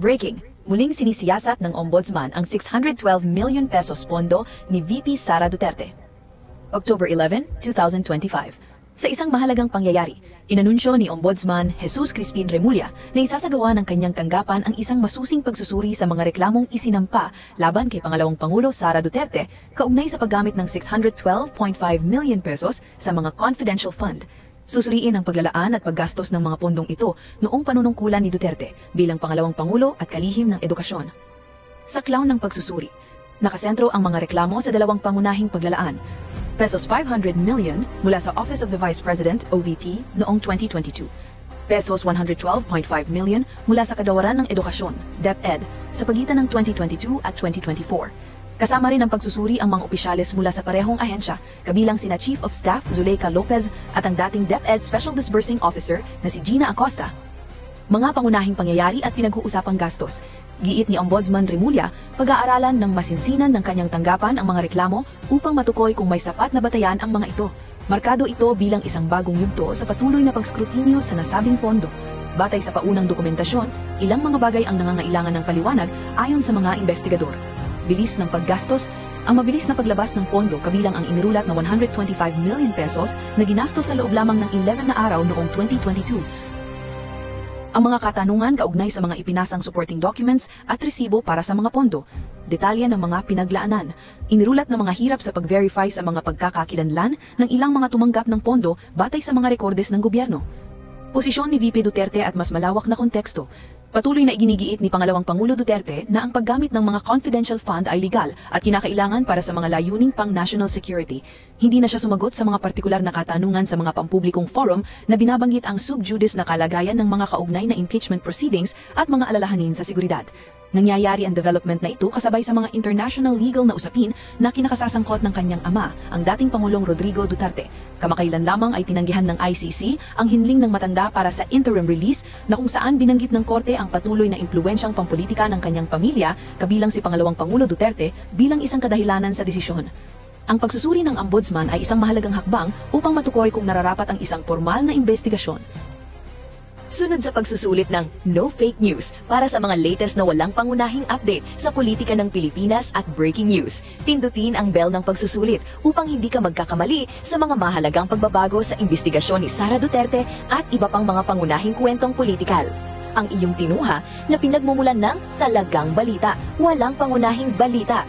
Breaking, muling sinisiyasat ng Ombudsman ang 612 million pesos pondo ni VP Sara Duterte. October 11, 2025. Sa isang mahalagang pangyayari, inanunsyo ni Ombudsman Jesus Crispin Remulla na isasagawa ng kanyang tanggapan ang isang masusing pagsusuri sa mga reklamong isinampa laban kay Pangalawang Pangulo Sara Duterte kaugnay sa paggamit ng 612.5 million pesos sa mga confidential fund. Susuriin ang paglalaan at paggastos ng mga pondong ito noong panunungkulan ni Duterte bilang Pangalawang Pangulo at kalihim ng edukasyon. Sa clown ng pagsusuri, nakasentro ang mga reklamo sa dalawang pangunahing paglalaan. Pesos 500 million mula sa Office of the Vice President OVP noong 2022. Pesos 112.5 million mula sa Kadawaran ng Edukasyon, DepEd, sa pagitan ng 2022 at 2024. Kasama rin ang pagsusuri ang mga opisyales mula sa parehong ahensya, kabilang sina Chief of Staff Zuleika Lopez at ang dating DepEd Special Disbursing Officer na si Gina Acosta. Mga pangunahing pangyayari at pinag-uusapang gastos. Giit ni Ombudsman Remulla, pag-aaralan ng masinsinan ng kanyang tanggapan ang mga reklamo upang matukoy kung may sapat na batayan ang mga ito. Markado ito bilang isang bagong yugto sa patuloy na pagskrutinyo sa nasabing pondo. Batay sa paunang dokumentasyon, ilang mga bagay ang nangangailangan ng paliwanag ayon sa mga investigador. Bilis ng paggastos, ang mabilis na paglabas ng pondo kabilang ang inirulat na 125 million pesos na ginastos sa loob lamang ng 11 na araw noong 2022. Ang mga katanungan kaugnay sa mga ipinasang supporting documents at resibo para sa mga pondo, detalye ng mga pinaglaanan, inirulat na mga hirap sa pag-verify sa mga pagkakakilanlan ng ilang mga tumanggap ng pondo batay sa mga rekordes ng gobyerno. Posisyon ni VP Duterte at mas malawak na konteksto. Patuloy na iginigiit ni Pangalawang Pangulo Duterte na ang paggamit ng mga confidential fund ay legal at kinakailangan para sa mga layuning pang national security. Hindi na siya sumagot sa mga partikular na katanungan sa mga pampublikong forum na binabanggit ang sub judice na kalagayan ng mga kaugnay na impeachment proceedings at mga alalahanin sa seguridad. Nangyayari ang development na ito kasabay sa mga international legal na usapin na kinakasasangkot ng kanyang ama, ang dating Pangulong Rodrigo Duterte. Kamakailan lamang ay tinanggihan ng ICC ang hinling ng matanda para sa interim release na kung saan binanggit ng korte ang patuloy na impluwensyang pampolitika ng kanyang pamilya, kabilang si Pangalawang Pangulo Duterte, bilang isang kadahilanan sa desisyon. Ang pagsusuri ng Ombudsman ay isang mahalagang hakbang upang matukoy kung nararapat ang isang formal na investigasyon. Sunod sa pagsusulit ng No Fake News para sa mga latest na walang pangunahing update sa politika ng Pilipinas at breaking news. Pindutin ang bell ng pagsusulit upang hindi ka magkakamali sa mga mahalagang pagbabago sa investigasyon ni Sara Duterte at iba pang mga pangunahing kwentong politikal. Ang iyong tinuha na pinagmumulan ng talagang balita, walang pangunahing balita.